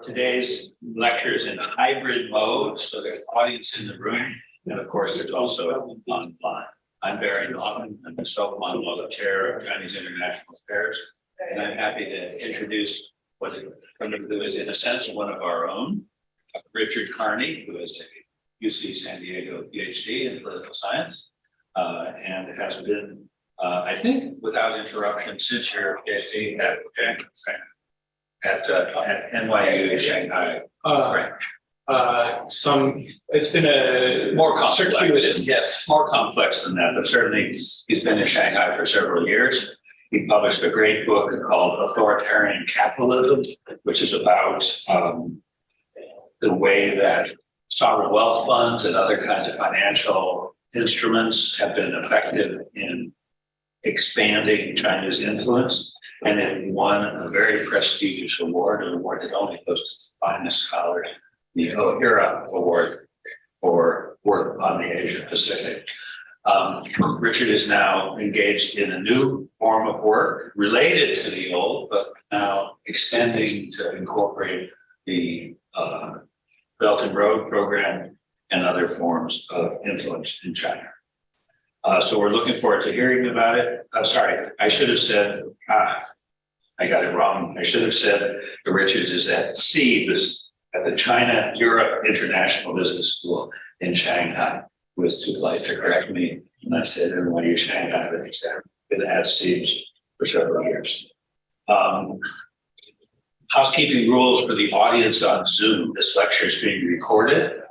Today's lecture is in hybrid mode, so there's an audience in the room, and of course, there's also online. I'm Naughton. I'm the Moderator Chair of Chinese International Affairs, and I'm happy to introduce who is, in a sense, one of our own, Richard Carney, who is a UC San Diego PhD in political science, and has been, I think, without interruption since your PhD at NYU Shanghai. It's been a more complex, circuitous, yes, more complex than that, but certainly he's been in Shanghai for several years. He published a great book called Authoritarian Capitalism, which is about the way that sovereign wealth funds and other kinds of financial instruments have been effective in expanding China's influence. And it won a very prestigious award, an award that only goes to the finest scholars, the O'Hara Award for work on the Asia Pacific. Richard is now engaged in a new form of work related to the old, but now extending to incorporate the Belt and Road program and other forms of influence in China. So we're looking forward to hearing about it. Sorry, I should have said, I got it wrong. I should have said that Richard is at CEIBS, at the China-Europe International Business School in Shanghai. Who was too polite to correct me. And I said, NYU Shanghai, but he's been at CEIBS for several years. Housekeeping rules for the audience on Zoom. This lecture is being recorded.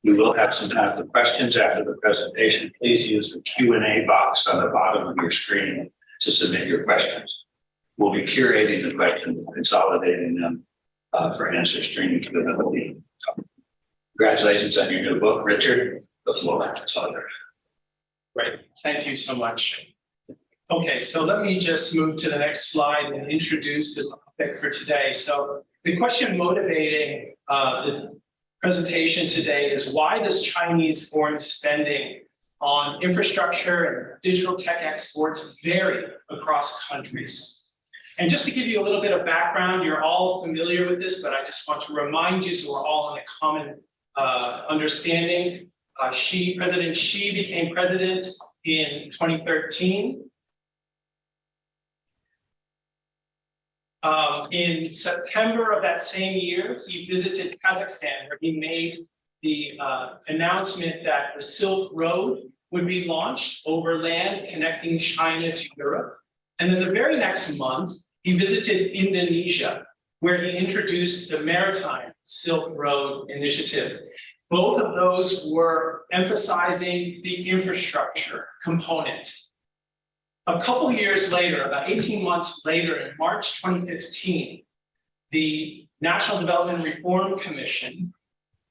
We will have some time for questions after the presentation. Please use the Q&A box on the bottom of your screen to submit your questions. We'll be curating the questions, consolidating them for answers during the Q&A. Congratulations on your new book, Richard. The floor is all yours. Great. Thank you so much. Okay, so let me just move to the next slide and introduce the topic for today. So the question motivating the presentation today is, why does Chinese foreign spending on infrastructure and digital tech exports vary across countries? And just to give you a little bit of background, you're all familiar with this, but I just want to remind you so we're all on a common understanding. President Xi became president in 2013. In September of that same year, he visited Kazakhstan, where he made the announcement that the Silk Road would be launched over land connecting China to Europe. And then the very next month, he visited Indonesia, where he introduced the Maritime Silk Road Initiative. Both of those were emphasizing the infrastructure component. A couple years later, about 18 months later, in March 2015, the National Development Reform Commission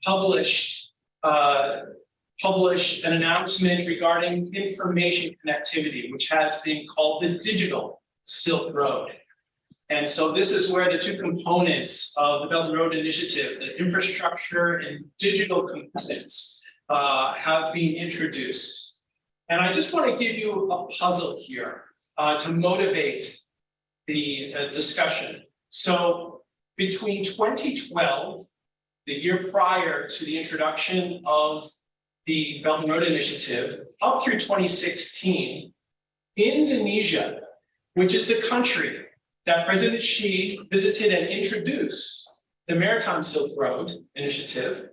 published an announcement regarding information connectivity, which has been called the Digital Silk Road. And so this is where the two components of the Belt and Road Initiative, the infrastructure and digital components, have been introduced. And I just want to give you a puzzle here to motivate the discussion. So between 2012, the year prior to the introduction of the Belt and Road Initiative, up through 2016, Indonesia, which is the country that President Xi visited and introduced the Maritime Silk Road Initiative,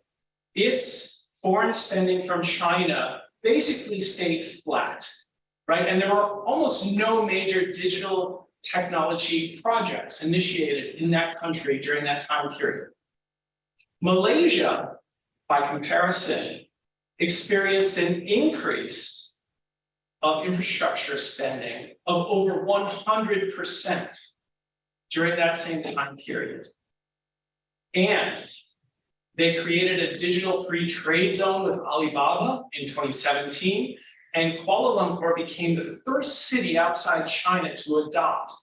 its foreign spending from China basically stayed flat, right? And there were almost no major digital technology projects initiated in that country during that time period. Malaysia, by comparison, experienced an increase of infrastructure spending of over 100% during that same time period. And they created a digital free trade zone with Alibaba in 2017, and Kuala Lumpur became the first city outside China to adopt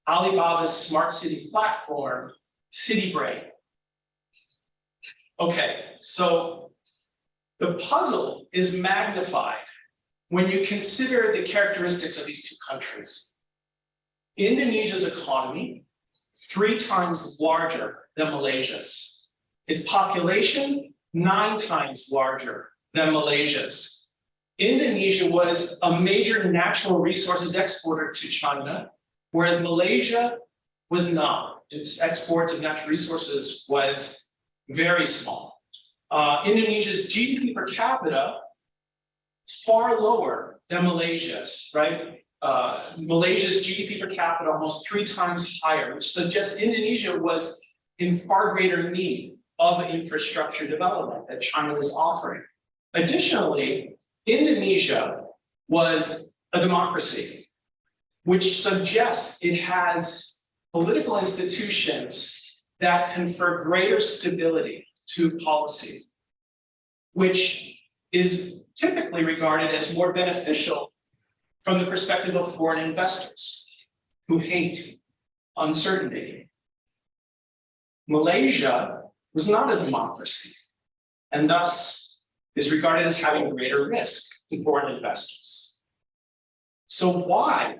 Alibaba's smart city platform, CityBrain. Okay, so the puzzle is magnified when you consider the characteristics of these two countries. Indonesia's economy 3 times larger than Malaysia's. Its population, 9 times larger than Malaysia's. Indonesia was a major natural resources exporter to China, whereas Malaysia was not. Its exports of natural resources was very small. Indonesia's GDP per capita, far lower than Malaysia's, right? Malaysia's GDP per capita almost 3 times higher, which suggests Indonesia was in far greater need of infrastructure development that China was offering. Additionally, Indonesia was a democracy, which suggests it has political institutions that confer greater stability to policy, which is typically regarded as more beneficial from the perspective of foreign investors who hate uncertainty. Malaysia was not a democracy, and thus is regarded as having greater risk to foreign investors. So why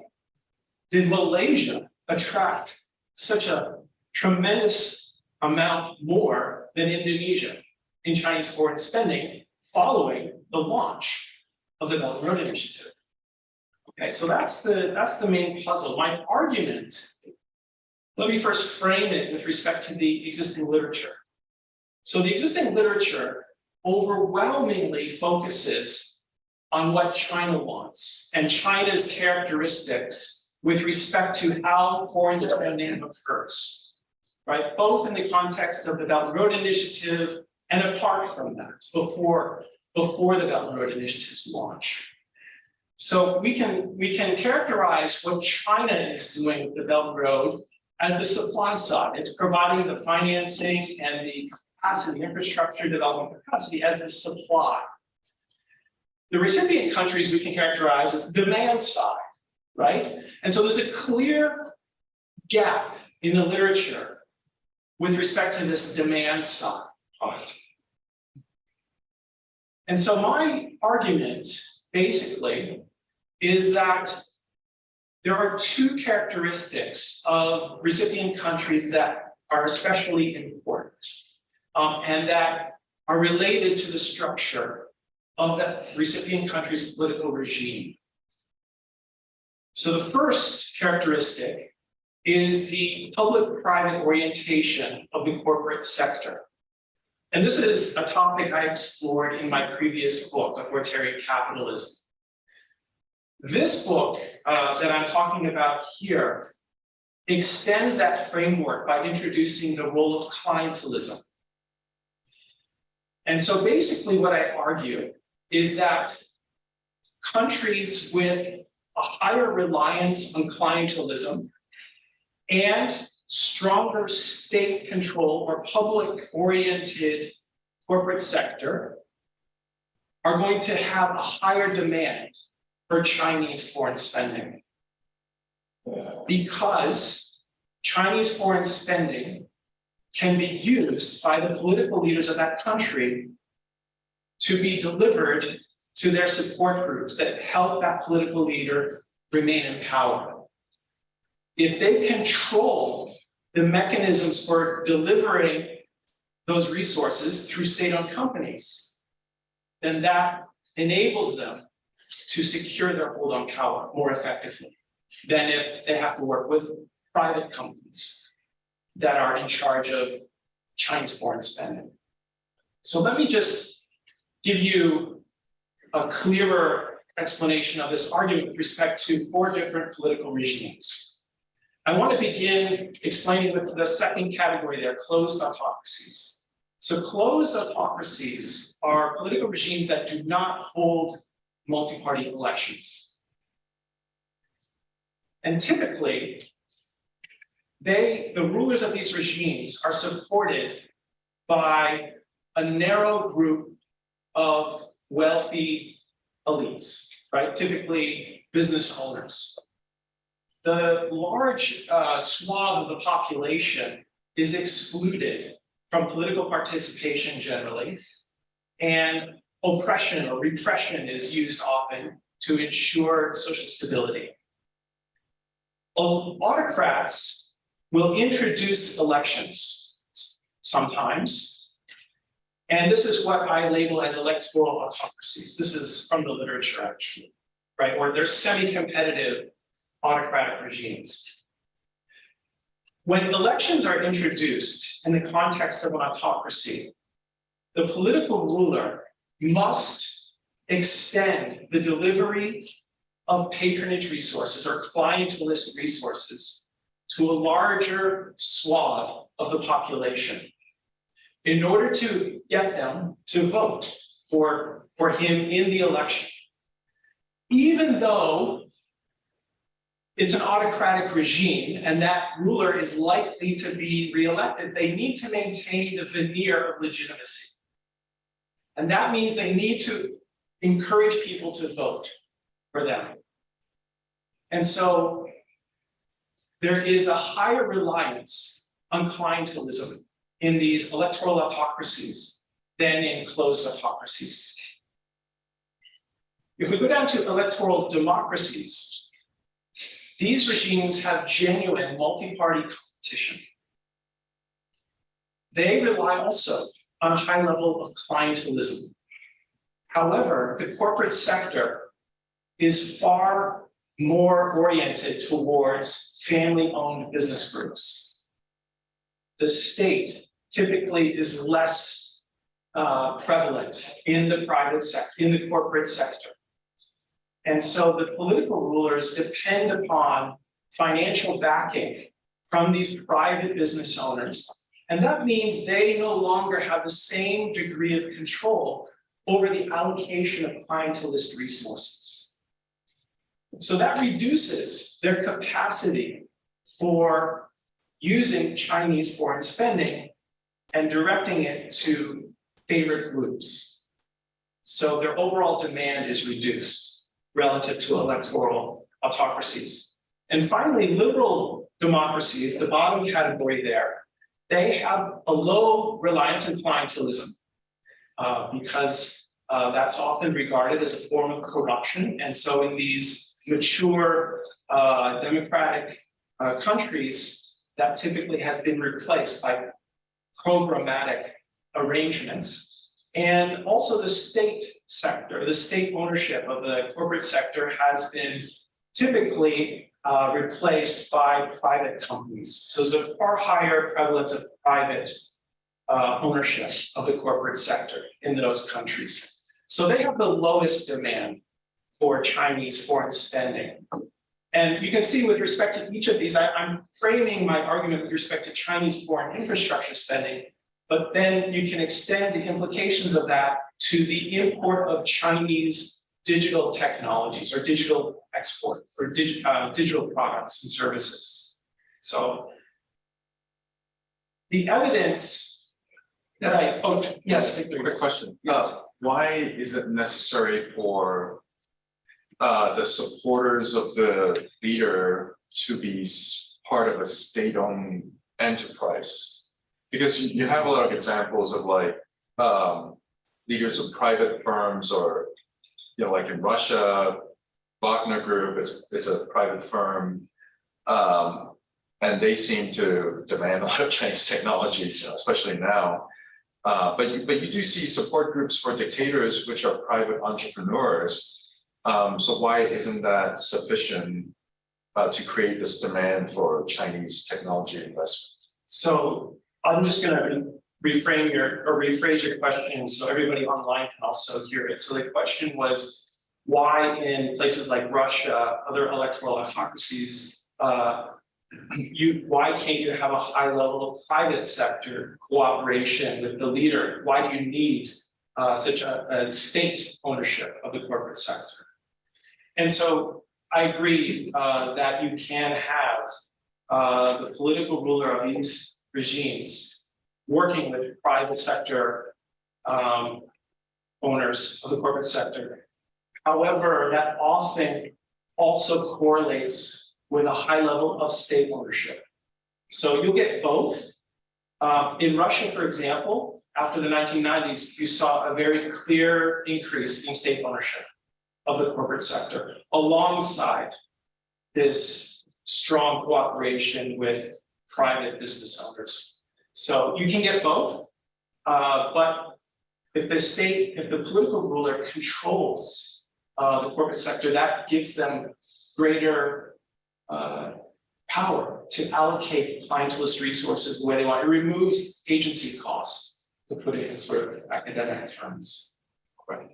did Malaysia attract such a tremendous amount more than Indonesia in Chinese foreign spending following the launch of the Belt and Road Initiative? Okay, so that's the main puzzle. My argument, let me first frame it with respect to the existing literature. So the existing literature overwhelmingly focuses on what China wants and China's characteristics with respect to how foreign spending occurs, right? Both in the context of the Belt and Road Initiative and apart from that, before the Belt and Road Initiative's launch. So we can characterize what China is doing with the Belt and Road as the supply side. It's providing the financing and the capacity, infrastructure development capacity as the supply. The recipient countries we can characterize as the demand side, right? And so there's a clear gap in the literature with respect to this demand side part. And so my argument basically is that there are 2 characteristics of recipient countries that are especially important and that are related to the structure of that recipient country's political regime. So the first characteristic is the public-private orientation of the corporate sector. And this is a topic I explored in my previous book, Authoritarian Capitalism. This book that I'm talking about here extends that framework by introducing the role of clientelism. And so basically what I argue is that countries with a higher reliance on clientelism and stronger state control or public-oriented corporate sector are going to have a higher demand for Chinese foreign spending, because Chinese foreign spending can be used by the political leaders of that country to be delivered to their support groups that help that political leader remain in power. If they control the mechanisms for delivering those resources through state-owned companies, then that enables them to secure their hold on power more effectively than if they have to work with private companies that are in charge of Chinese foreign spending. So let me just give you a clearer explanation of this argument with respect to 4 different political regimes. I want to begin explaining with the second category there, closed autocracies. So closed autocracies are political regimes that do not hold multi-party elections. And typically, the rulers of these regimes are supported by a narrow group of wealthy elites, right? Typically business owners. The large swath of the population is excluded from political participation generally, and oppression or repression is used often to ensure social stability. Autocrats will introduce elections sometimes. And this is what I label as electoral autocracies. This is from the literature, actually, right? Or they're semi-competitive autocratic regimes. When elections are introduced in the context of an autocracy, the political ruler must extend the delivery of patronage resources or clientelist resources to a larger swath of the population in order to get them to vote for him in the election. Even though it's an autocratic regime and that ruler is likely to be reelected, they need to maintain the veneer of legitimacy. And that means they need to encourage people to vote for them. And so there is a higher reliance on clientelism in these electoral autocracies than in closed autocracies. If we go down to electoral democracies, these regimes have genuine multi-party competition. They rely also on a high level of clientelism. However, the corporate sector is far more oriented towards family-owned business groups. The state typically is less prevalent in the private sector, in the corporate sector. And so the political rulers depend upon financial backing from these private business owners. And that means they no longer have the same degree of control over the allocation of clientelist resources. So that reduces their capacity for using Chinese foreign spending and directing it to favored groups. So their overall demand is reduced relative to electoral autocracies. And finally, liberal democracies, the bottom category there, they have a low reliance on clientelism because that's often regarded as a form of corruption. And so in these mature democratic countries, that typically has been replaced by programmatic arrangements. And also the state sector, the state ownership of the corporate sector has been typically replaced by private companies. So there's a far higher prevalence of private ownership of the corporate sector in those countries. So they have the lowest demand for Chinese foreign spending. And you can see with respect to each of these, I'm framing my argument with respect to Chinese foreign infrastructure spending, but then you can extend the implications of that to the import of Chinese digital technologies or digital exports or digital products and services. So the evidence that yes, Victor, quick question. Yes. Why is it necessary for the supporters of the leader to be part of a state-owned enterprise? Because you have a lot of examples of like leaders of private firms, or like in Russia, Wagner Group is a private firm, and they seem to demand a lot of Chinese technologies, especially now. But you do see support groups for dictators, which are private entrepreneurs. So why isn't that sufficient to create this demand for Chinese technology investments? So I'm just going to rephrase your question so everybody online can also hear it. So the question was, why in places like Russia, other electoral autocracies, why can't you have a high level of private sector cooperation with the leader? Why do you need such a state ownership of the corporate sector? And so I agree that you can have the political ruler of these regimes working with private sector owners of the corporate sector. However, that often also correlates with a high level of state ownership. So you'll get both. In Russia, for example, after the 1990s, you saw a very clear increase in state ownership of the corporate sector, alongside this strong cooperation with private business owners. So you can get both, but if the political ruler controls the corporate sector, that gives them greater power to allocate clientelist resources the way they want. It removes agency costs, to put it in sort of academic terms. Right.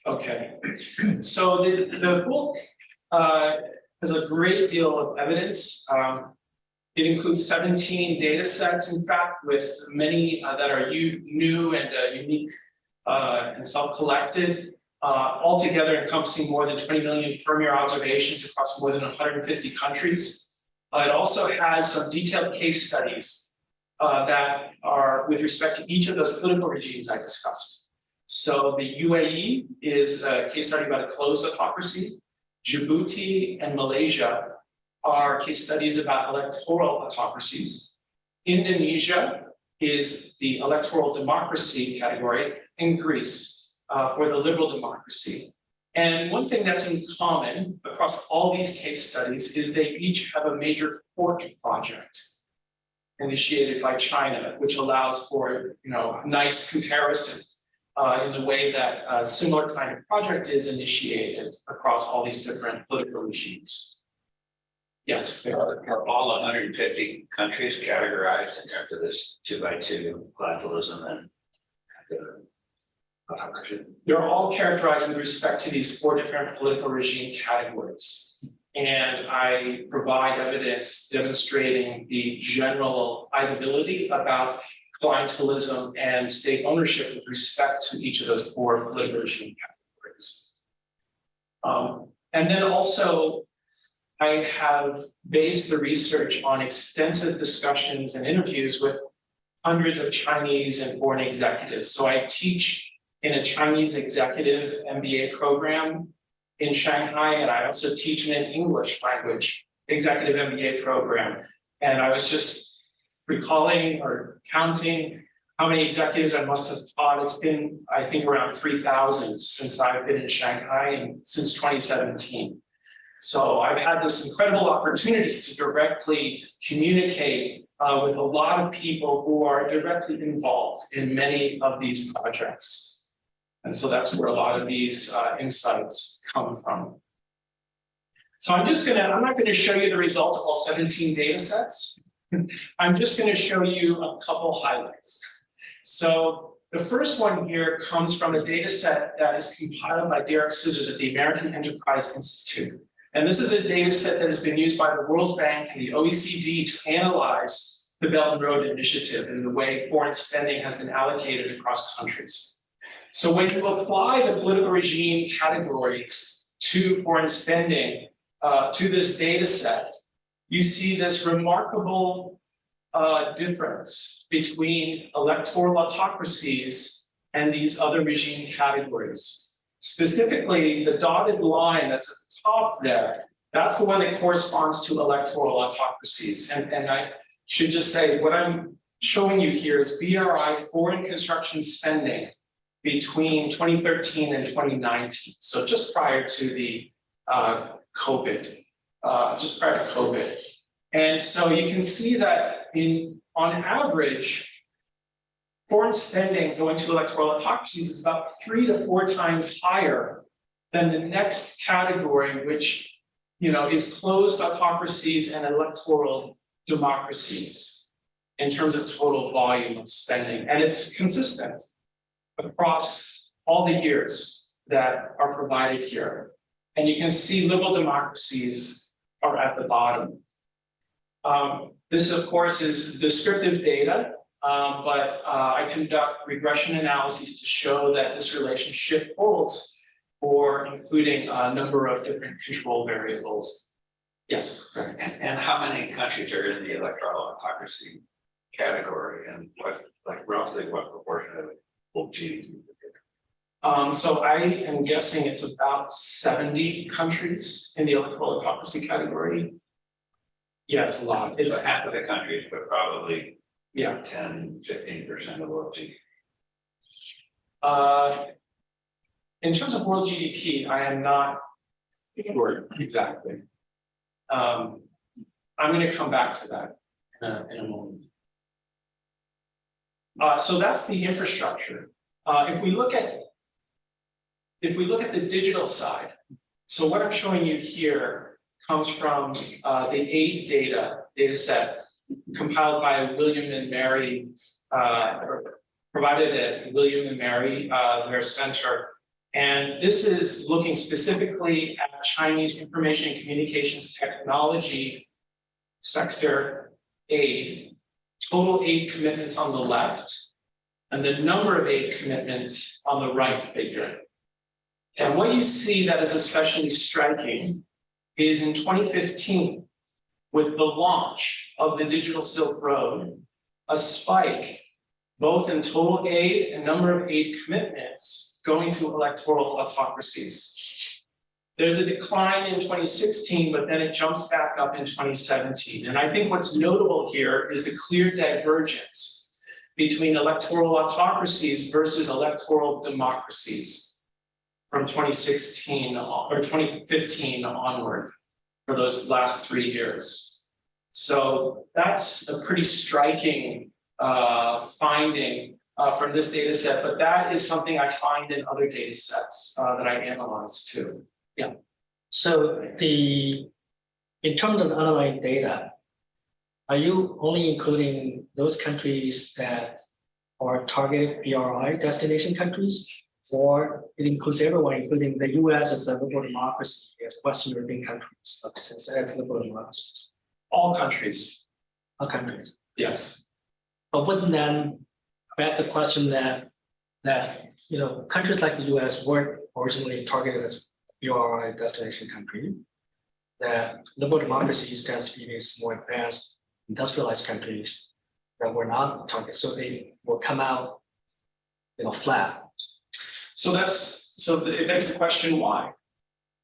Okay, so the book has a great deal of evidence. It includes 17 data sets, in fact, with many that are new and unique and self-collected, altogether encompassing more than 20 million firm-year observations across more than 150 countries. It also has some detailed case studies that are with respect to each of those political regimes I discussed. So the UAE is a case study about a closed autocracy. Djibouti and Malaysia are case studies about electoral autocracies. Indonesia is the electoral democracy category, and Greece for the liberal democracy. And one thing that's in common across all these case studies is they each have a major fork project initiated by China, which allows for nice comparison in the way that a similar kind of project is initiated across all these different political regimes. Yes. Are all 150 countries categorized in terms of this 2x2 clientelism and autocracy? They're all characterized with respect to these 4 different political regime categories. And I provide evidence demonstrating the generalizability about clientelism and state ownership with respect to each of those 4 political regime categories. And then also, I have based the research on extensive discussions and interviews with hundreds of Chinese and foreign executives. So I teach in a Chinese executive MBA program in Shanghai, and I also teach in an English language executive MBA program. And I was just recalling or counting how many executives I must have taught. It's been, I think, around 3,000 since I've been in Shanghai and since 2017. So I've had this incredible opportunity to directly communicate with a lot of people who are directly involved in many of these projects. And so that's where a lot of these insights come from. So I'm not gonna show you the results of all 17 data sets. I'm just gonna show you a couple highlights. So the first one here comes from a data set that is compiled by Derek Scissors at the American Enterprise Institute. And this is a data set that has been used by the World Bank and the OECD to analyze the Belt and Road Initiative and the way foreign spending has been allocated across countries. So when you apply the political regime categories to foreign spending to this data set, you see this remarkable difference between electoral autocracies and these other regime categories. Specifically, the dotted line that's at the top there, that's the one that corresponds to electoral autocracies. And I should just say, what I'm showing you here is BRI foreign construction spending between 2013 and 2019. So just prior to the COVID, just prior to COVID. And so you can see that on average, foreign spending going to electoral autocracies is about 3 to 4 times higher than the next category, which is closed autocracies and electoral democracies in terms of total volume of spending. And it's consistent across all the years that are provided here. And you can see liberal democracies are at the bottom. This, of course, is descriptive data. But I conduct regression analyses to show that this relationship holds for including a number of different control variables. Yes. And how many countries are in the electoral autocracy category, and roughly what proportion of it will GDP? So I am guessing it's about 70 countries in the electoral autocracy category. Yeah, it's a lot. It's so half of the countries, but probably 10, 15% of world GDP. In terms of world GDP, I am not sure exactly. I'm going to come back to that in a moment. So that's the infrastructure. If we look at the digital side, so what I'm showing you here comes from the AID data set compiled by William and Mary, provided at William and Mary, their center. And this is looking specifically at Chinese information and communications technology sector aid, total aid commitments on the left, and the number of aid commitments on the right figure. And what you see that is especially striking is in 2015, with the launch of the Digital Silk Road, a spike both in total aid and number of aid commitments going to electoral autocracies. There's a decline in 2016, but then it jumps back up in 2017. And I think what's notable here is the clear divergence between electoral autocracies versus electoral democracies from 2016 or 2015 onward for those last 3 years. So that's a pretty striking finding from this data set, but that is something I find in other data sets that I analyze too. Yeah. So in terms of underlying data, are you only including those countries that are targeted BRI destination countries, or it includes everyone, including the US as a liberal democracy, as Western European countries, as liberal democracies? All countries. All countries. Yes. But wouldn't then beg the question that countries like the US weren't originally targeted as BRI destination country, that liberal democracies tends to be these more advanced industrialized countries that were not targeted, so they will come out, flat. So it begs the question why.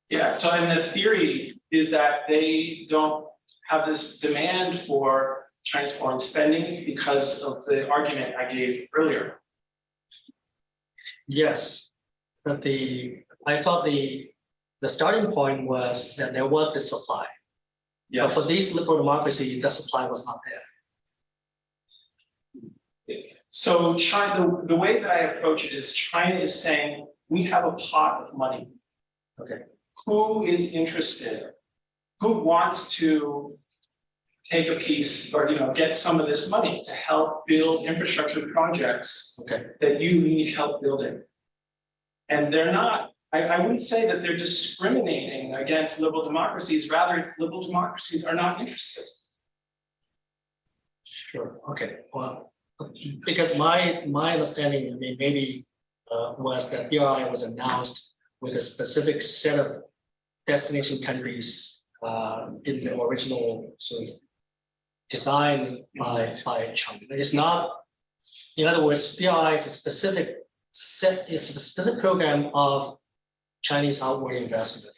Yeah. So and the theory is that they don't have this demand for Chinese foreign spending because of the argument I gave earlier. Yes, but I thought the starting point was that there was this supply. Yes. But for these liberal democracies, the supply was not there. So China, the way that I approach it is China is saying, we have a pot of money. Okay. Who is interested? Who wants to take a piece or get some of this money to help build infrastructure projects that you need help building? And they're not, I wouldn't say that they're discriminating against liberal democracies, rather it's liberal democracies are not interested. Sure, okay, well, because my understanding, maybe was that BRI was announced with a specific set of destination countries in the original sort of design by China. It's not, in other words, BRI is a specific program of Chinese outward investment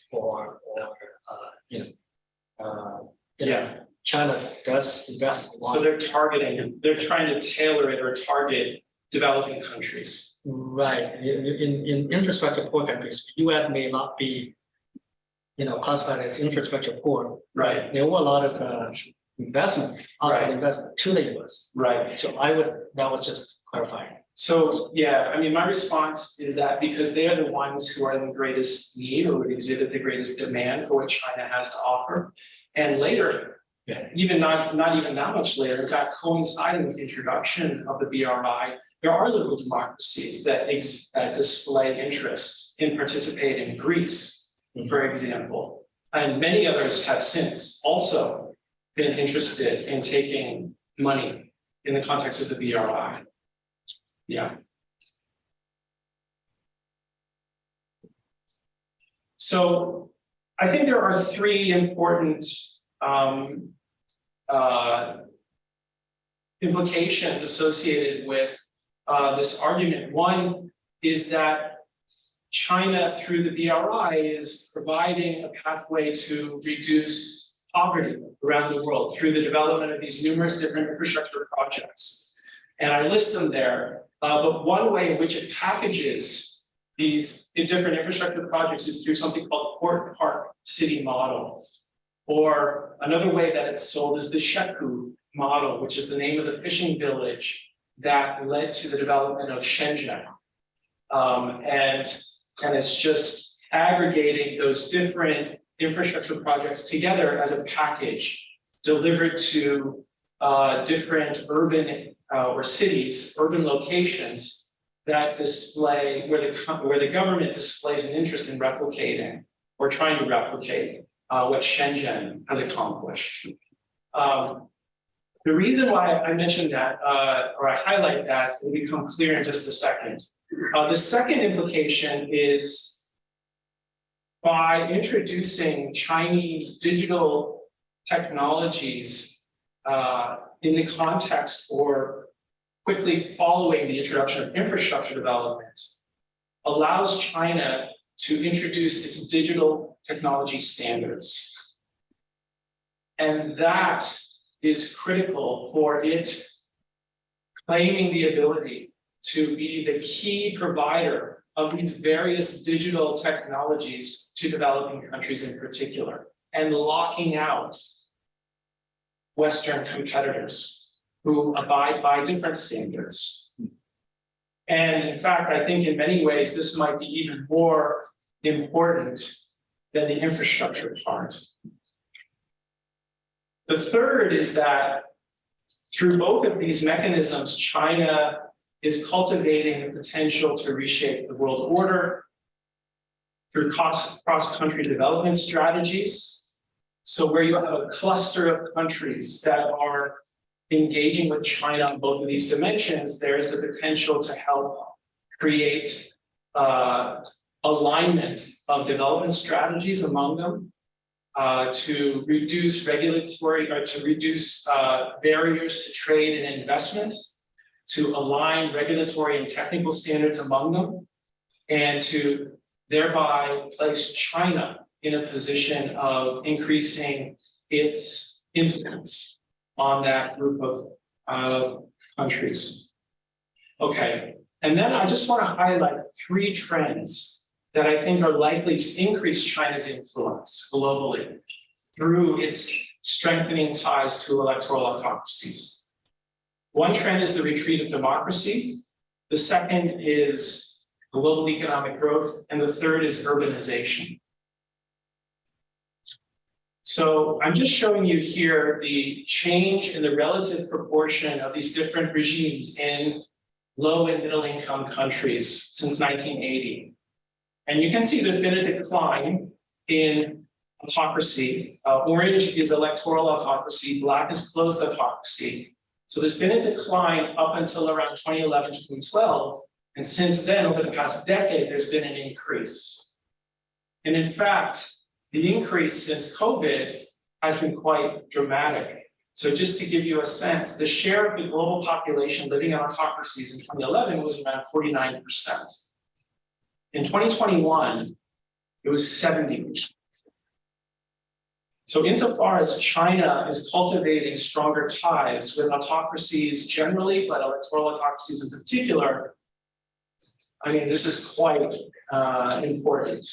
China does invest. So they're targeting, they're trying to tailor it or target developing countries. Right. In infrastructure poor countries, the US may not be, classified as infrastructure poor. Right. There were a lot of investment, investment to the US. Right. So that was just clarifying. So yeah, I mean, my response is that because they are the ones who are in the greatest need or would exhibit the greatest demand for what China has to offer. And later, even not even that much later, in fact, coinciding with the introduction of the BRI, there are liberal democracies that display interest in participating. Greece, for example, and many others have since also been interested in taking money in the context of the BRI. Yeah. So I think there are three important implications associated with this argument. One is that China, through the BRI, is providing a pathway to reduce poverty around the world through the development of these numerous different infrastructure projects. And I list them there. But one way in which it packages these different infrastructure projects is through something called the Port Park City model. Or another way that it's sold is the Sheku model, which is the name of the fishing village that led to the development of Shenzhen. And it's just aggregating those different infrastructure projects together as a package delivered to different urban or cities, urban locations that display where the government displays an interest in replicating or trying to replicate what Shenzhen has accomplished. The reason why I mentioned that, or I highlight that, will become clear in just a second. The second implication is by introducing Chinese digital technologies in the context or quickly following the introduction of infrastructure development, allows China to introduce its digital technology standards. And that is critical for it claiming the ability to be the key provider of these various digital technologies to developing countries in particular, and locking out Western competitors who abide by different standards. And in fact, I think in many ways, this might be even more important than the infrastructure part. The third is that through both of these mechanisms, China is cultivating the potential to reshape the world order through cross-country development strategies. So where you have a cluster of countries that are engaging with China on both of these dimensions, there is the potential to help create alignment of development strategies among them, to reduce regulatory or to reduce barriers to trade and investment, to align regulatory and technical standards among them, and to thereby place China in a position of increasing its influence on that group of countries. Okay, and then I just want to highlight 3 trends that I think are likely to increase China's influence globally through its strengthening ties to electoral autocracies. One trend is the retreat of democracy. The second is global economic growth. And the third is urbanization. So I'm just showing you here the change in the relative proportion of these different regimes in low and middle income countries since 1980. And you can see there's been a decline in autocracy. Orange is electoral autocracy, black is closed autocracy. So there's been a decline up until around 2011, 2012. And since then, over the past decade, there's been an increase. And in fact, the increase since COVID has been quite dramatic. So just to give you a sense, the share of the global population living in autocracies in 2011 was around 49%. In 2021, it was 70%. So insofar as China is cultivating stronger ties with autocracies generally, but electoral autocracies in particular, I mean, this is quite important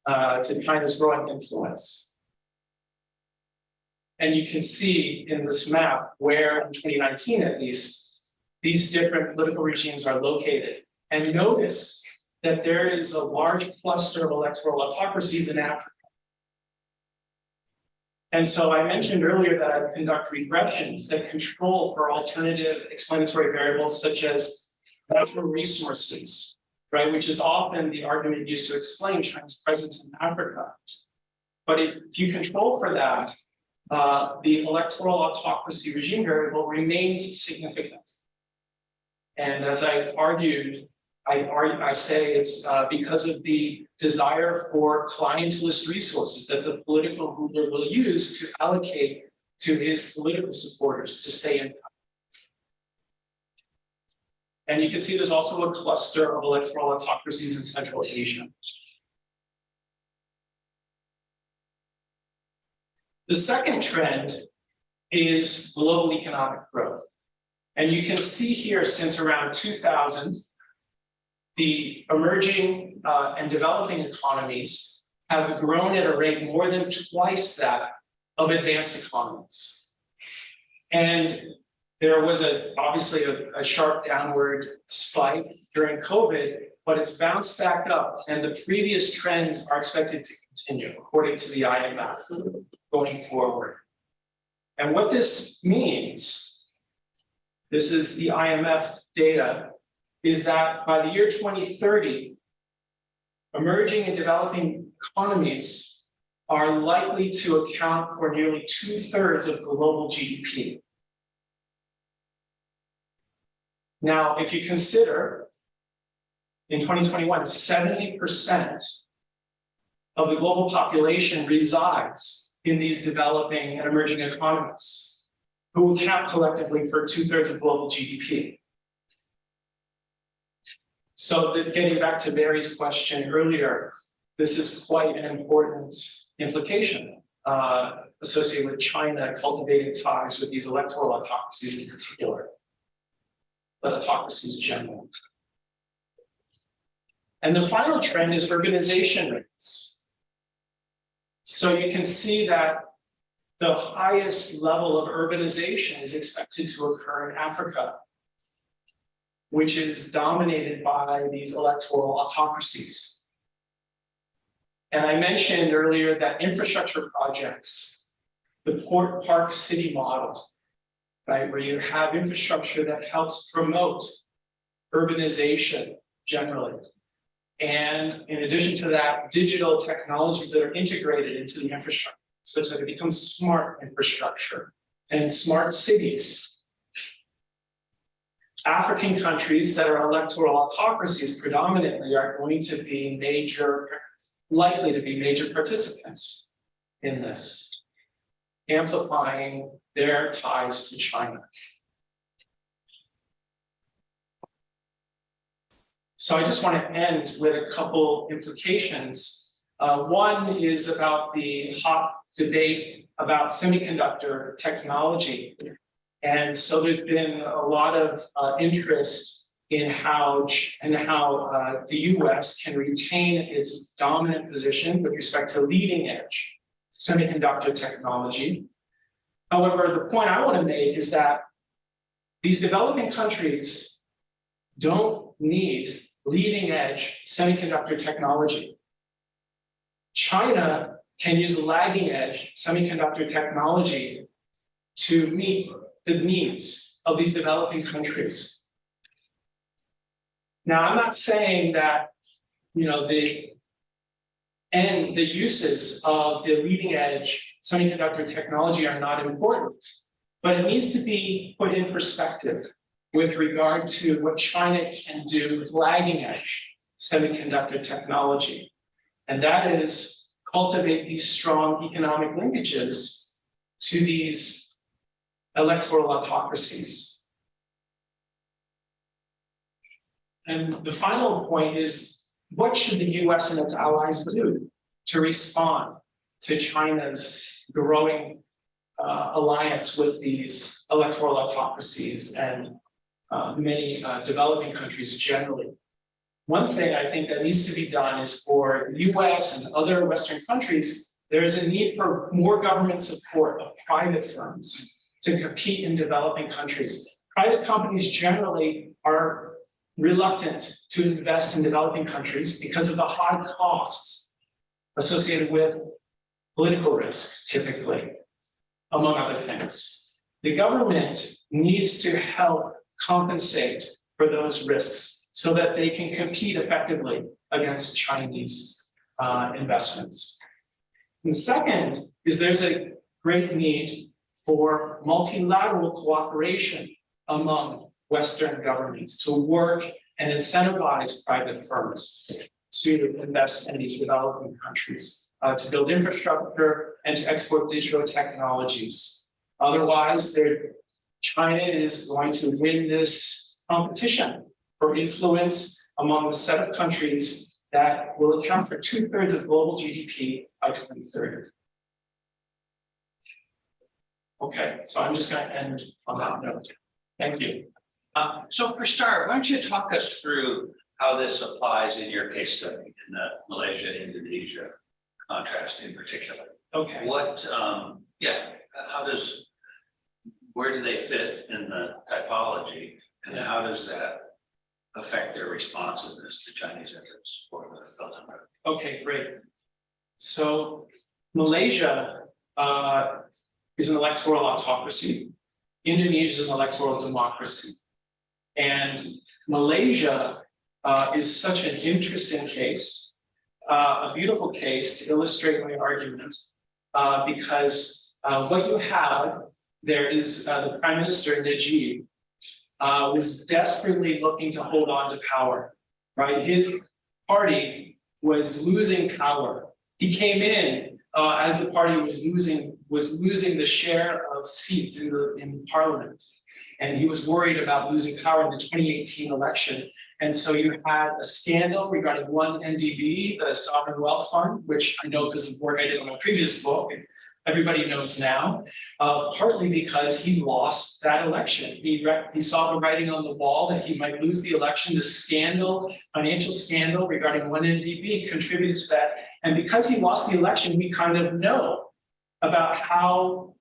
to China's growing influence. And you can see in this map where, in 2019 at least, these different political regimes are located. And notice that there is a large cluster of electoral autocracies in Africa. And so I mentioned earlier that I conduct regressions that control for alternative explanatory variables such as natural resources, right? Which is often the argument used to explain China's presence in Africa. But if you control for that, the electoral autocracy regime variable remains significant. And as I argued, I say it's because of the desire for clientelist resources that the political ruler will use to allocate to his political supporters to stay in power. And you can see there's also a cluster of electoral autocracies in Central Asia. The second trend is global economic growth. And you can see here since around 2000, the emerging and developing economies have grown at a rate more than twice that of advanced economies. And there was obviously a sharp downward spike during COVID, but it's bounced back up, and the previous trends are expected to continue, according to the IMF, going forward. And what this means, this is the IMF data, is that by the year 2030, emerging and developing economies are likely to account for nearly 2/3 of global GDP. Now, if you consider in 2021, 70% of the global population resides in these developing and emerging economies, who account collectively for 2/3 of global GDP. So getting back to Barry's question earlier, this is quite an important implication associated with China cultivating ties with these electoral autocracies in particular, but autocracies generally. And the final trend is urbanization rates. So you can see that the highest level of urbanization is expected to occur in Africa, which is dominated by these electoral autocracies. And I mentioned earlier that infrastructure projects, the Port Park City model, right, where you have infrastructure that helps promote urbanization generally. And in addition to that, digital technologies that are integrated into the infrastructure, such that it becomes smart infrastructure and smart cities. African countries that are electoral autocracies predominantly are going to be likely to be major participants in this, amplifying their ties to China. So I just want to end with a couple implications. One is about the hot debate about semiconductor technology. And so there's been a lot of interest in how the US can retain its dominant position with respect to leading edge semiconductor technology. However, the point I want to make is that these developing countries don't need leading edge semiconductor technology. China can use lagging edge semiconductor technology to meet the needs of these developing countries. Now, I'm not saying that, the uses of the leading edge semiconductor technology are not important, but it needs to be put in perspective with regard to what China can do with lagging edge semiconductor technology. And that is cultivate these strong economic linkages to these electoral autocracies. And the final point is, what should the US and its allies do to respond to China's growing alliance with these electoral autocracies and many developing countries generally? One thing I think that needs to be done is for the US and other Western countries, there is a need for more government support of private firms to compete in developing countries. Private companies generally are reluctant to invest in developing countries because of the high costs associated with political risk, typically, among other things. The government needs to help compensate for those risks so that they can compete effectively against Chinese investments. And second is there's a great need for multilateral cooperation among Western governments to work and incentivize private firms to invest in these developing countries, to build infrastructure and to export digital technologies. Otherwise, China is going to win this competition for influence among the set of countries that will account for 2/3 of global GDP by 2030. Okay, so I'm just going to end on that note. Thank you. So for start, why don't you talk us through how this applies in your case study in the Malaysia-Indonesia contrast in particular? Okay. What Yeah, where do they fit in the typology, and how does that affect their responsiveness to Chinese interests for the Belt and Road? Okay, great. So Malaysia is an electoral autocracy. Indonesia is an electoral democracy. And Malaysia is such an interesting case, a beautiful case to illustrate my argument, because what you have there is the Prime Minister Najib was desperately looking to hold on to power, right? His party was losing power. He came in as the party was losing the share of seats in Parliament, and he was worried about losing power in the 2018 election. And so you had a scandal regarding one NDB, the Sovereign Wealth Fund, which I know because of work I did on my previous book, and everybody knows now, partly because he lost that election. He saw the writing on the wall that he might lose the election. The scandal, financial scandal regarding one NDB contributed to that. And because he lost the election, we kind of know about how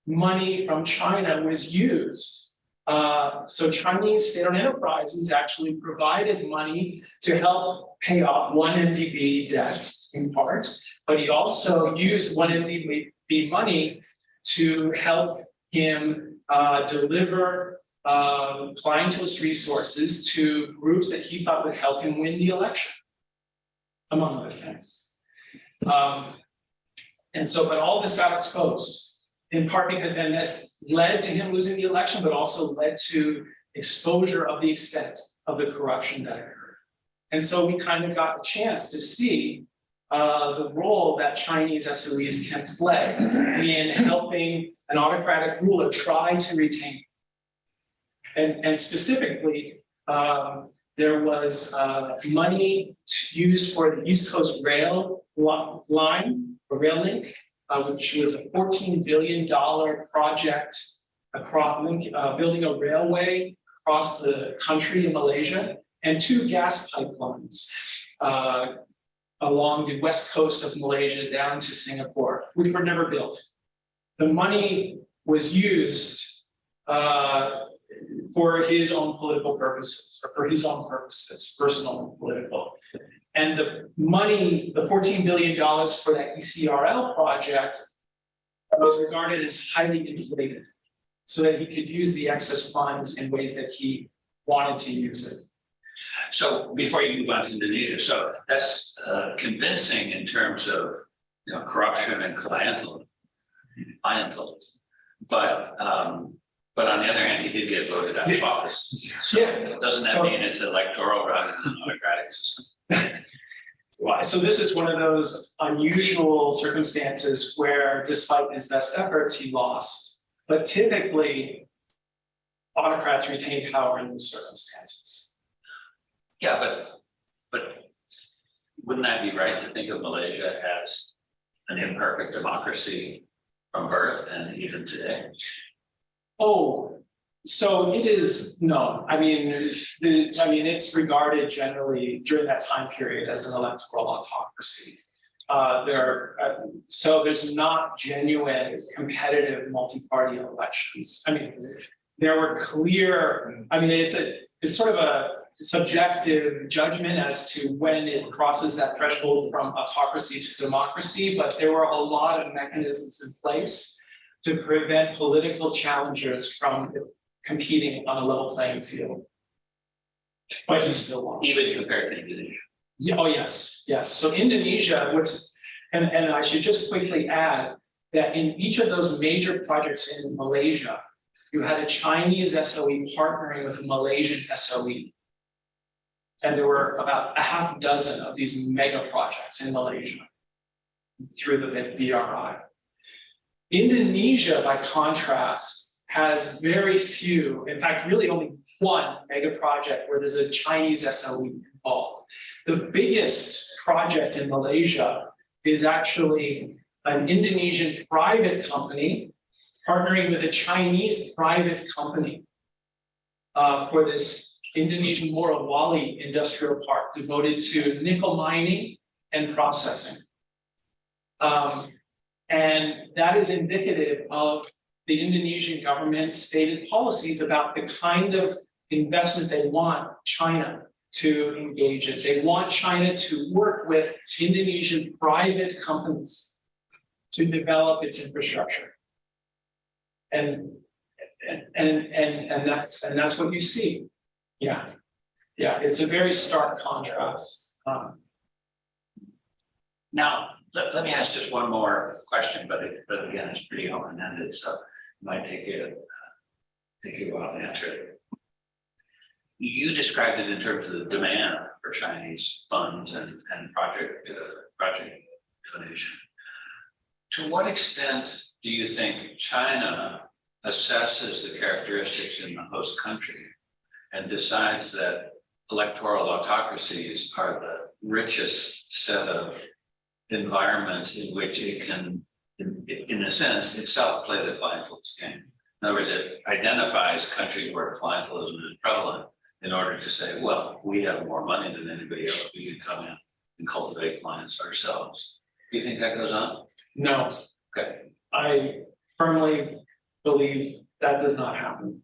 money from China was used. So Chinese state-owned enterprises actually provided money to help pay off one NDB debts in part, but he also used one NDB money to help him deliver clientelist resources to groups that he thought would help him win the election, among other things. And so, but all this got exposed. In part because then this led to him losing the election, but also led to exposure of the extent of the corruption that occurred. And so we kind of got the chance to see the role that Chinese SOEs can play in helping an autocratic ruler try to retain. And specifically, there was money used for the East Coast rail line, or rail link, which was a $14 billion project across building a railway across the country in Malaysia, and 2 gas pipelines along the west coast of Malaysia down to Singapore, which were never built. The money was used for his own political purposes, or for his own purposes, personal and political. And the money, the $14 billion for that ECRL project, was regarded as highly inflated, so that he could use the excess funds in ways that he wanted to use it. So before you move on to Indonesia, so that's convincing in terms of corruption and clientelism. But on the other hand, he did get voted out of office. So doesn't that mean it's electoral rather than an autocratic system? So this is one of those unusual circumstances where, despite his best efforts, he lost. But typically, autocrats retain power in those circumstances. Yeah, but wouldn't that be right to think of Malaysia as an imperfect democracy from birth and even today? Oh, so it is, no. I mean, it's regarded generally during that time period as an electoral autocracy. So there's not genuine competitive multi-party elections. I mean, there were clear, it's sort of a subjective judgment as to when it crosses that threshold from autocracy to democracy, but there were a lot of mechanisms in place to prevent political challengers from competing on a level playing field. But he still lost. Even compared to Indonesia. Yeah, oh, yes. So Indonesia, and I should just quickly add that in each of those major projects in Malaysia, you had a Chinese SOE partnering with a Malaysian SOE. And there were about a half dozen of these mega projects in Malaysia through the BRI. Indonesia, by contrast, has very few, in fact, really only one mega project where there's a Chinese SOE involved. The biggest project in Malaysia is actually an Indonesian private company partnering with a Chinese private company for this Indonesian Morowali industrial park devoted to nickel mining and processing. And that is indicative of the Indonesian government's stated policies about the kind of investment they want China to engage in. They want China to work with Indonesian private companies to develop its infrastructure. And that's what you see. Yeah, it's a very stark contrast. Now, let me ask just one more question, but again, it's pretty open-ended, so it might take you a while to answer it. You described it in terms of the demand for Chinese funds and project donation. To what extent do you think China assesses the characteristics in the host country and decides that electoral autocracies are the richest set of environments in which it can, in a sense, itself play the clientelist game? In other words, it identifies countries where clientelism is prevalent in order to say, well, we have more money than anybody else. We can come in and cultivate clients ourselves. Do you think that goes on? No. Okay. I firmly believe that does not happen.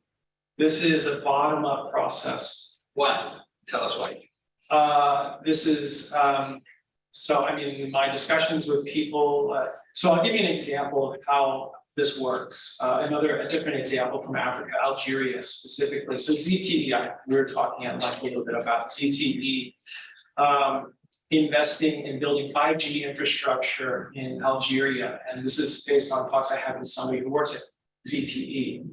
This is a bottom-up process. Why? Tell us why. This is, so I mean, in my discussions with people, so I'll give you an example of how this works. A different example from Africa, Algeria specifically. So ZTE, we were talking at length a little bit about ZTE investing in building 5G infrastructure in Algeria. And this is based on talks I had with somebody who works at ZTE.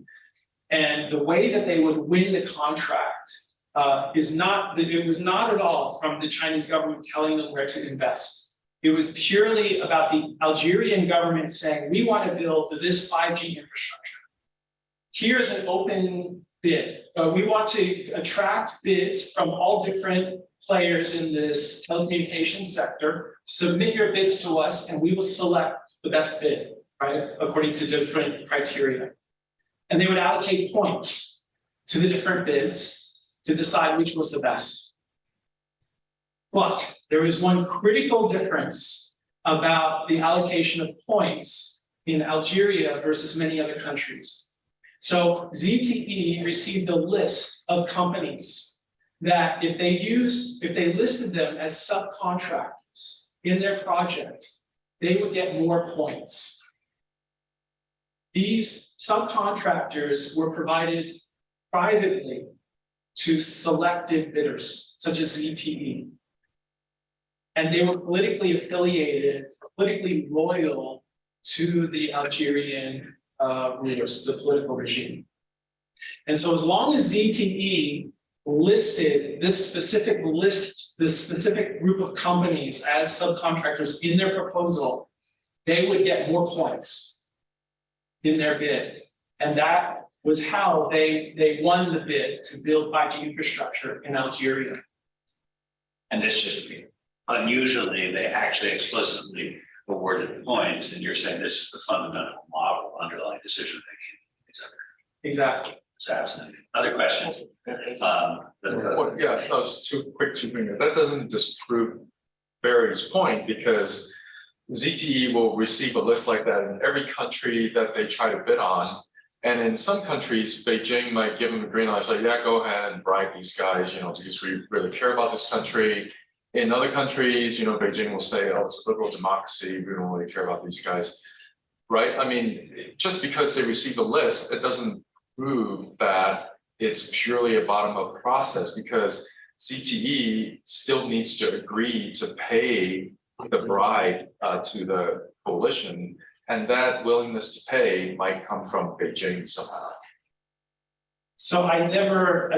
And the way that they would win the contract it was not at all from the Chinese government telling them where to invest. It was purely about the Algerian government saying, we want to build this 5G infrastructure. Here's an open bid. We want to attract bids from all different players in this telecommunications sector. Submit your bids to us and we will select the best bid, right? According to different criteria. And they would allocate points to the different bids to decide which was the best. But there is one critical difference about the allocation of points in Algeria versus many other countries. So ZTE received a list of companies that if they listed them as subcontractors in their project, they would get more points. These subcontractors were provided privately to selected bidders, such as ZTE. And they were politically affiliated, politically loyal to the Algerian rulers, the political regime. And so as long as ZTE listed this specific group of companies as subcontractors in their proposal, they would get more points in their bid. And that was how they won the bid to build 5G infrastructure in Algeria. And this just unusually, they actually explicitly awarded points, and you're saying this is the fundamental model underlying decision making. Exactly. It's fascinating. Other questions? Well, yeah, that was too quick to bring it. That doesn't disprove Barry's point, because ZTE will receive a list like that in every country that they try to bid on. And in some countries, Beijing might give them a green light, say, yeah, go ahead and bribe these guys, because we really care about this country. In other countries, Beijing will say, oh, it's a liberal democracy, we don't really care about these guys, right? I mean, just because they receive a list, it doesn't prove that it's purely a bottom-up process, because CTE still needs to agree to pay the bribe to the coalition, and that willingness to pay might come from Beijing somehow. So I never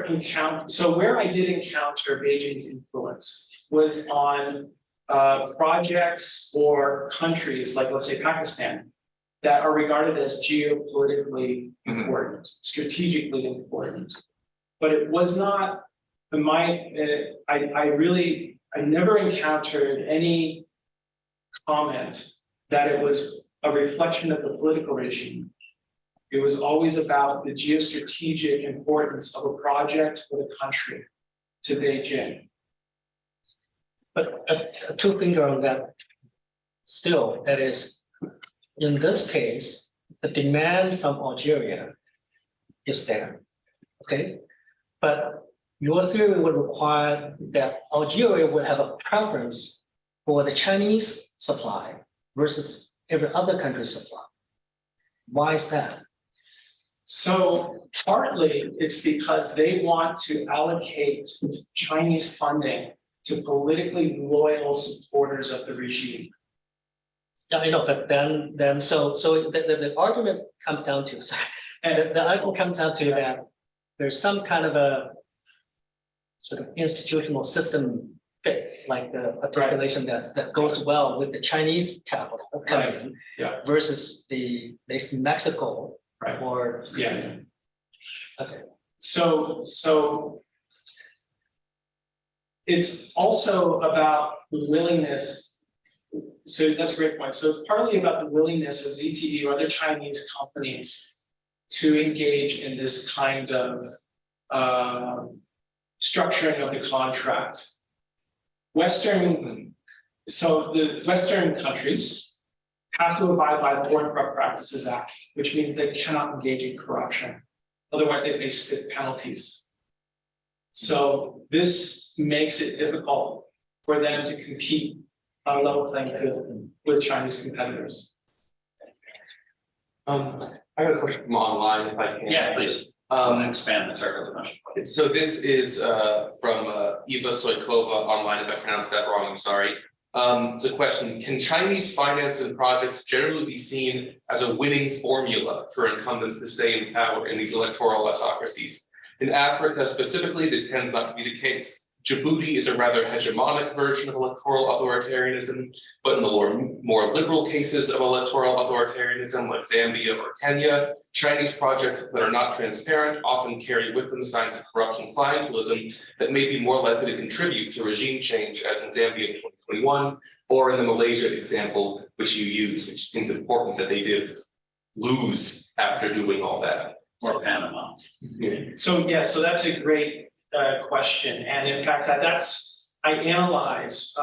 encountered, so where I did encounter Beijing's influence was on projects or countries like, let's say, Pakistan, that are regarded as geopolitically important, strategically important. But it was not, I never encountered any comment that it was a reflection of the political regime. It was always about the geostrategic importance of a project or the country to Beijing. But two things on that. still, that is, in this case, the demand from Algeria is there, okay? But your theory would require that Algeria would have a preference for the Chinese supply versus every other country's supply. Why is that? So partly it's because they want to allocate Chinese funding to politically loyal supporters of the regime. Yeah, I know, but then so the argument comes down to, sorry, and the argument comes down to that there's some kind of a sort of institutional system fit, like the articulation that goes well with the Chinese capital coming in Yeah. versus the basically Mexico Right. or Yeah. okay. So it's also about the willingness. So that's a great point. So it's partly about the willingness of ZTE or other Chinese companies to engage in this kind of structuring of the contract. So the Western countries have to abide by the Foreign Corrupt Practices Act, which means they cannot engage in corruption. Otherwise, they face stiff penalties. So this makes it difficult for them to compete on a level playing field with Chinese competitors. I got a question from online, if I can. Yeah, please. Expand the circle of the question. So this is from Eva Soykova online, if I pronounced that wrong, I'm sorry. It's a question, can Chinese finance and projects generally be seen as a winning formula for incumbents to stay in power in these electoral autocracies? In Africa specifically, this tends not to be the case. Djibouti is a rather hegemonic version of electoral authoritarianism, but in the more liberal cases of electoral authoritarianism, like Zambia or Kenya, Chinese projects that are not transparent often carry with them signs of corruption clientelism that may be more likely to contribute to regime change, as in Zambia in 2021, or in the Malaysia example, which you use, which seems important that they did lose after doing all that. Or Panama. So that's a great question. And in fact, I analyze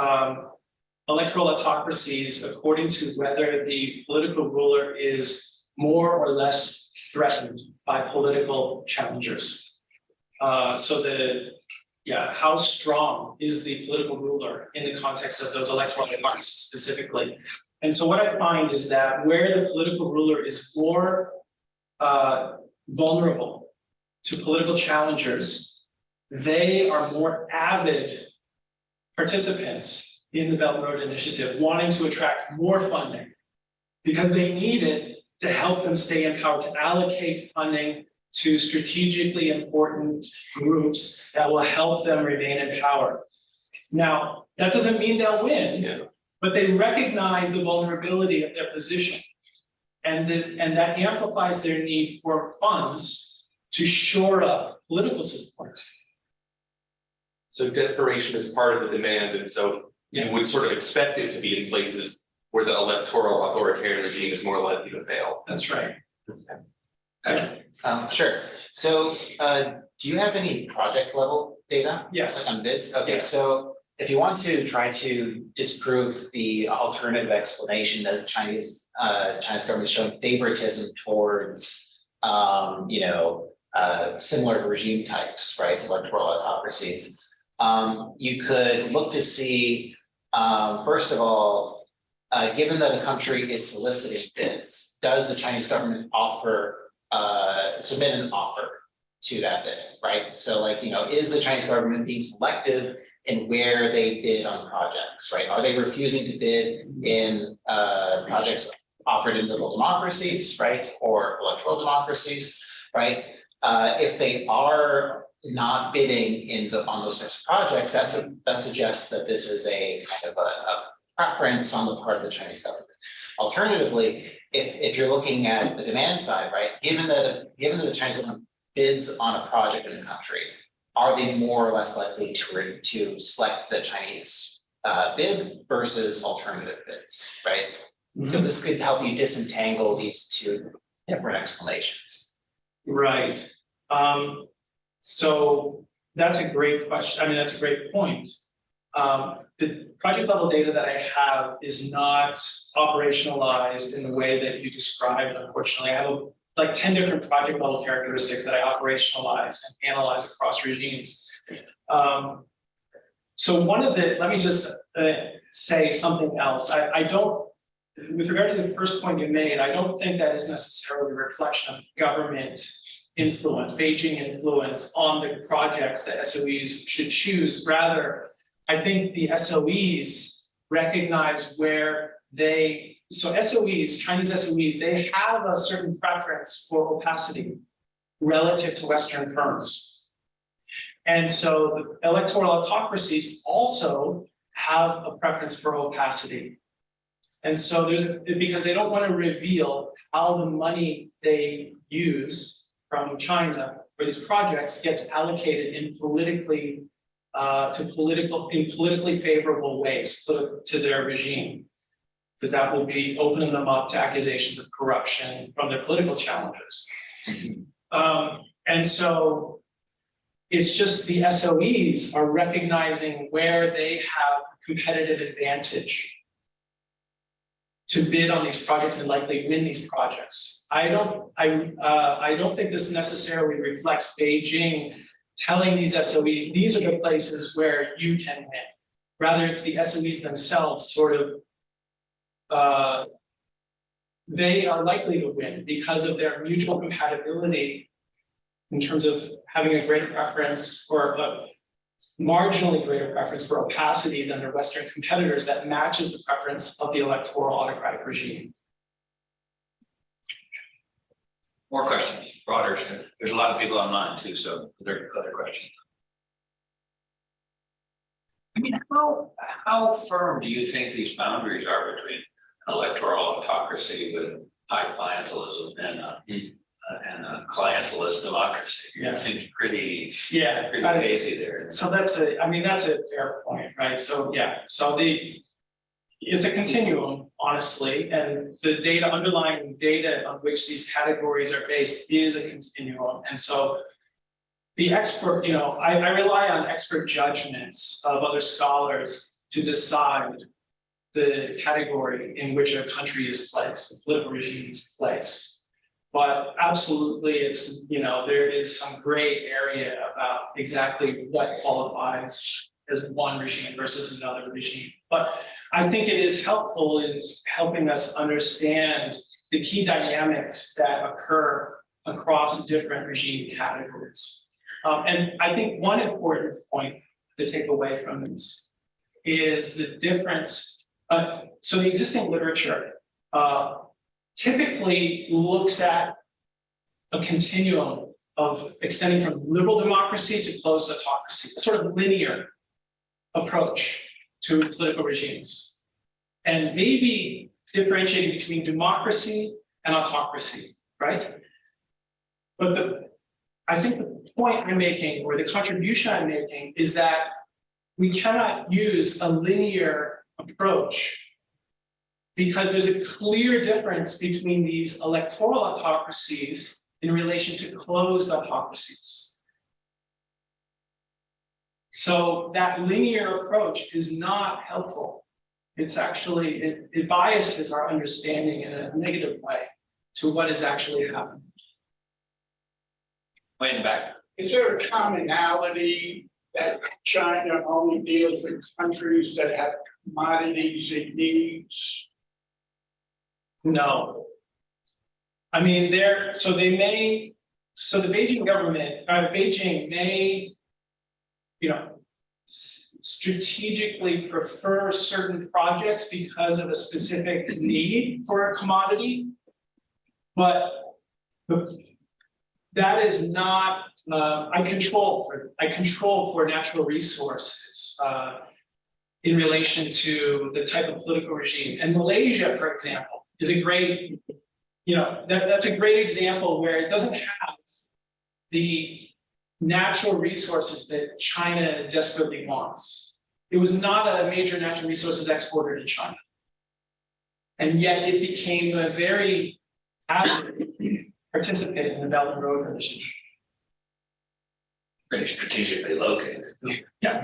electoral autocracies according to whether the political ruler is more or less threatened by political challengers. How strong is the political ruler in the context of those electoral autocracies specifically? And so what I find is that where the political ruler is more vulnerable to political challengers, they are more avid participants in the Belt and Road Initiative, wanting to attract more funding because they need it to help them stay in power, to allocate funding to strategically important groups that will help them remain in power. Now, that doesn't mean they'll win, but they recognize the vulnerability of their position. And that amplifies their need for funds to shore up political support. So desperation is part of the demand, and so you would sort of expect it to be in places where the electoral authoritarian regime is more likely to fail. That's right. Sure. So do you have any project level data? Yes. On bids? Okay, Yes. so if you want to try to disprove the alternative explanation that the Chinese government is showing favoritism towards similar regime types, right, electoral autocracies, you could look to see, first of all, given that a country is soliciting bids, does the Chinese government submit an offer to that bid, right? So is the Chinese government being selective in where they bid on projects, right? Are they refusing to bid in projects offered in liberal democracies, right? Or electoral democracies, right? If they are not bidding on those types of projects, that suggests that this is a kind of a preference on the part of the Chinese government. Alternatively, if you're looking at the demand side, right, given that the Chinese government bids on a project in a country, are they more or less likely to select the Chinese bid versus alternative bids, right? Mm-hmm. So this could help you disentangle these two different explanations. Right. So that's a great question. I mean, that's a great point. The project level data that I have is not operationalized in the way that you described, unfortunately. I have like 10 different project level characteristics that I operationalize and analyze across regimes. So let me just say something else. I don't, with regard to the first point you made, I don't think that is necessarily a reflection of government influence, Beijing influence on the projects that SOEs should choose. Rather, I think the SOEs recognize where SOEs, Chinese SOEs, they have a certain preference for opacity relative to Western firms. And so the electoral autocracies also have a preference for opacity. And so because they don't want to reveal how the money they use from China for these projects gets allocated in politically favorable ways to their regime, because that will be opening them up to accusations of corruption from their political challengers. And so it's just the SOEs are recognizing where they have competitive advantage to bid on these projects and likely win these projects. I don't think this necessarily reflects Beijing telling these SOEs, these are the places where you can win. Rather, it's the SOEs themselves sort of, they are likely to win because of their mutual compatibility in terms of having a greater preference or a marginally greater preference for opacity than their Western competitors that matches the preference of the electoral autocratic regime. More questions, broader. There's a lot of people online too, so there are other questions. I mean, how firm do you think these boundaries are between an electoral autocracy with high clientelism and a clientelist democracy? Yeah. It seems pretty pretty hazy there. So that's a fair point, right? So yeah, it's a continuum, honestly, and the underlying data on which these categories are based is a continuum. And so the expert, I rely on expert judgments of other scholars to decide the category in which a country is placed, a political regime is placed. But absolutely, it's, there is some gray area about exactly what qualifies as one regime versus another regime. But I think it is helpful in helping us understand the key dynamics that occur across different regime categories. And I think one important point to take away from this is the difference. So the existing literature typically looks at a continuum of extending from liberal democracy to closed autocracy, a sort of linear approach to political regimes, and maybe differentiating between democracy and autocracy, right? But I think the point I'm making, or the contribution I'm making, is that we cannot use a linear approach because there's a clear difference between these electoral autocracies in relation to closed autocracies. So that linear approach is not helpful. It's actually, it biases our understanding in a negative way to what is actually happening. Way in the back. Is there a commonality that China only deals with countries that have commodities it needs? No. I mean, the Beijing government, Beijing may, strategically prefer certain projects because of a specific need for a commodity, but that is not. I control for natural resources in relation to the type of political regime. And Malaysia, for example, is a great, that's a great example where it doesn't have the natural resources that China desperately wants. It was not a major natural resources exporter to China. And yet it became a very active participant in the Belt and Road Initiative. Very strategically located. Yeah.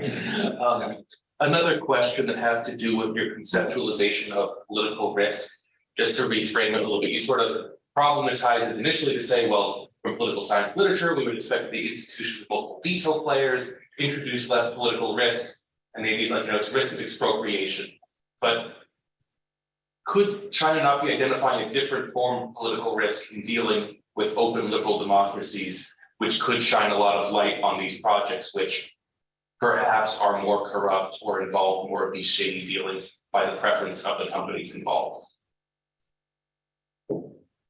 Another question that has to do with your conceptualization of political risk, just to reframe it a little bit, you sort of problematized this initially to say, well, from political science literature, we would expect the institution with multiple veto players, introduce less political risk, and maybe it's like, it's risk of expropriation. But could China not be identifying a different form of political risk in dealing with open liberal democracies, which could shine a lot of light on these projects, which perhaps are more corrupt or involve more of these shady dealings by the preference of the companies involved?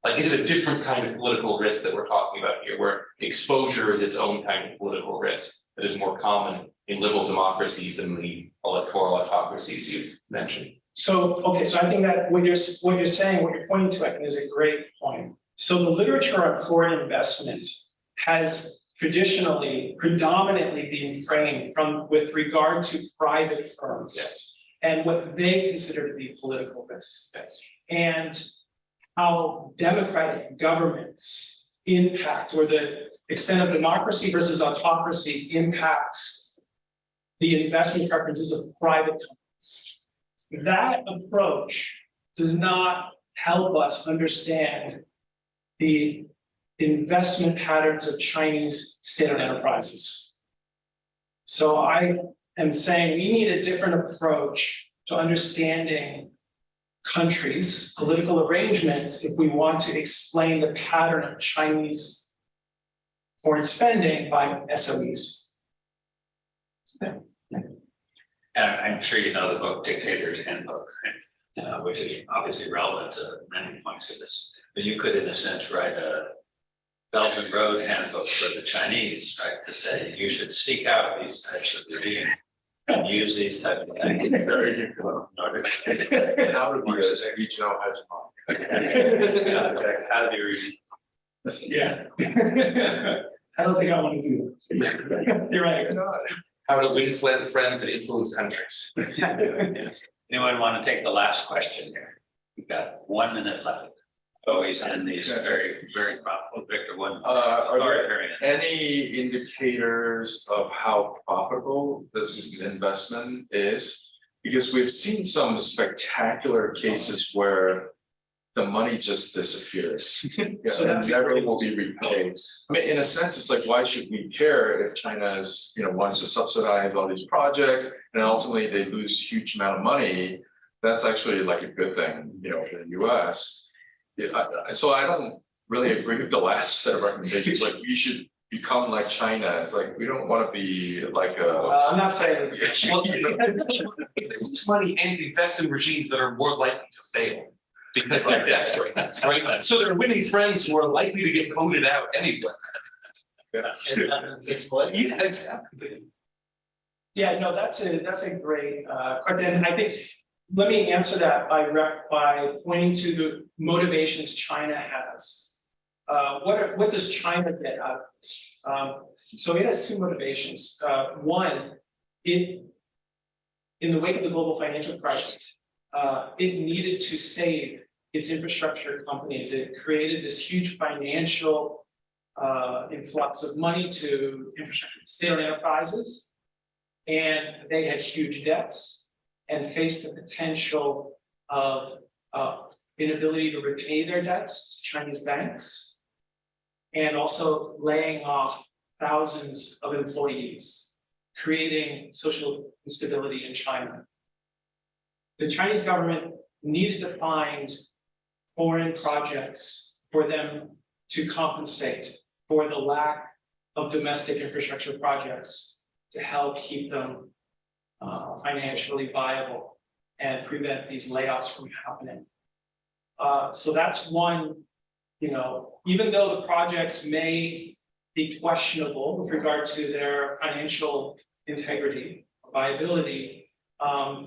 Like, is it a different kind of political risk that we're talking about here, where exposure is its own kind of political risk that is more common in liberal democracies than the electoral autocracies you mentioned? So, okay, so I think that what you're saying, what you're pointing to, I think is a great point. So the literature on foreign investment has traditionally, predominantly been framed with regard to private firms. Yes. And what they consider to be political risk. Yes. And how democratic governments impact, or the extent of democracy versus autocracy impacts the investment preferences of private companies. That approach does not help us understand the investment patterns of Chinese state-owned enterprises. So I am saying we need a different approach to understanding countries, political arrangements, if we want to explain the pattern of Chinese foreign spending by SOEs. And I'm sure you know the book Dictator's Handbook, which is obviously relevant to many points of this. But you could, in a sense, write a Belt and Road Handbook for the Chinese, right? To say you should seek out these types of regime and use these types of things. How to be a regional hegemon. How to be regional. Yeah. I don't think I want to do that. You're right. How to win friends and influence countries. Yes. Anyone want to take the last question here? We've got 1 minute left. Always end these very, very profitable. Victor, one. Are there any indicators of how profitable this investment is? Because we've seen some spectacular cases where the money just disappears. So and that's never will be repaid. I mean, in a sense, it's like, why should we care if China is, wants to subsidize all these projects and ultimately they lose huge amount of money? That's actually like a good thing, for the US. So I don't really agree with the last set of recommendations. Like, we should become like China. It's like, we don't want to be like a. I'm not saying. Well, lose money and invest in regimes that are more likely to fail because they're desperate, right? So they're winning friends who are likely to get voted out anyway. Explain. Yeah, exactly. Yeah, no, that's a great question. I think, let me answer that by pointing to the motivations China has. What does China get out of this? So it has two motivations. One, in the wake of the global financial crisis, it needed to save its infrastructure companies. It created this huge financial influx of money to infrastructure state-owned enterprises, and they had huge debts and faced the potential of inability to repay their debts to Chinese banks, and also laying off thousands of employees, creating social instability in China. The Chinese government needed to find foreign projects for them to compensate for the lack of domestic infrastructure projects to help keep them financially viable and prevent these layoffs from happening. So that's one, even though the projects may be questionable with regard to their financial integrity, viability,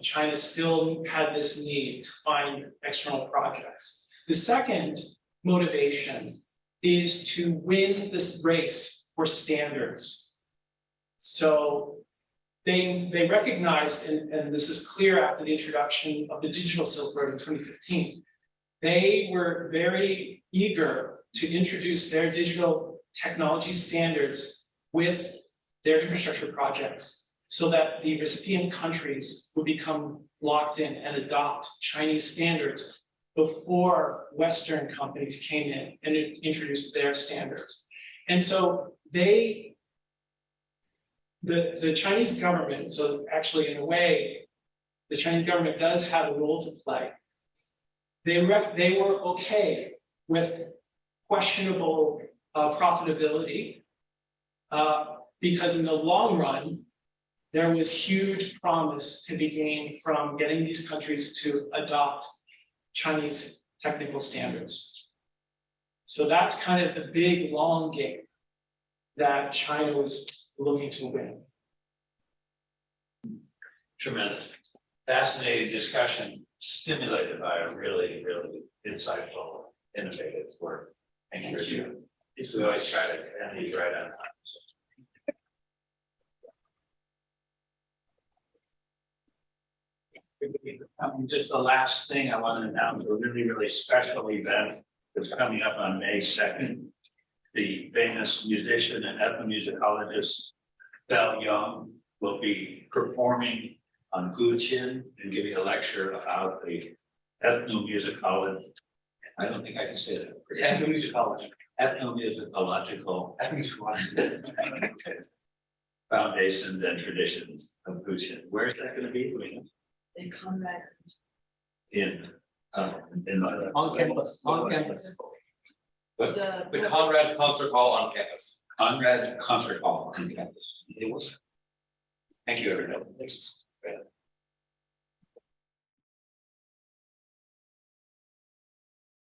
China still had this need to find external projects. The second motivation is to win this race for standards. So they recognized, and this is clear after the introduction of the digital Silk Road in 2015, they were very eager to introduce their digital technology standards with their infrastructure projects so that the recipient countries would become locked in and adopt Chinese standards before Western companies came in and introduced their standards. And so the Chinese government, so actually in a way, the Chinese government does have a role to play. They were okay with questionable profitability because in the long run, there was huge promise to be gained from getting these countries to adopt Chinese technical standards. So that's kind of the big long game that China was looking to win. Tremendous. Fascinating discussion, stimulated by a really, really insightful, innovative work. Thank you. We always try to end these right on time. Just the last thing I want to announce, a really, really special event that's coming up on May 2nd. The famous musician and ethnomusicologist Bell Young will be performing on Guqin and giving a lecture about the ethnomusicology. I don't think I can say that. Ethnomusicology. Ethnomusicological foundations and traditions of Guqin. Where is that going to be? In Conrad. In On campus, on campus. The Conrad Concert Hall on campus. Conrad Concert Hall on campus. It was. Thank you, everybody.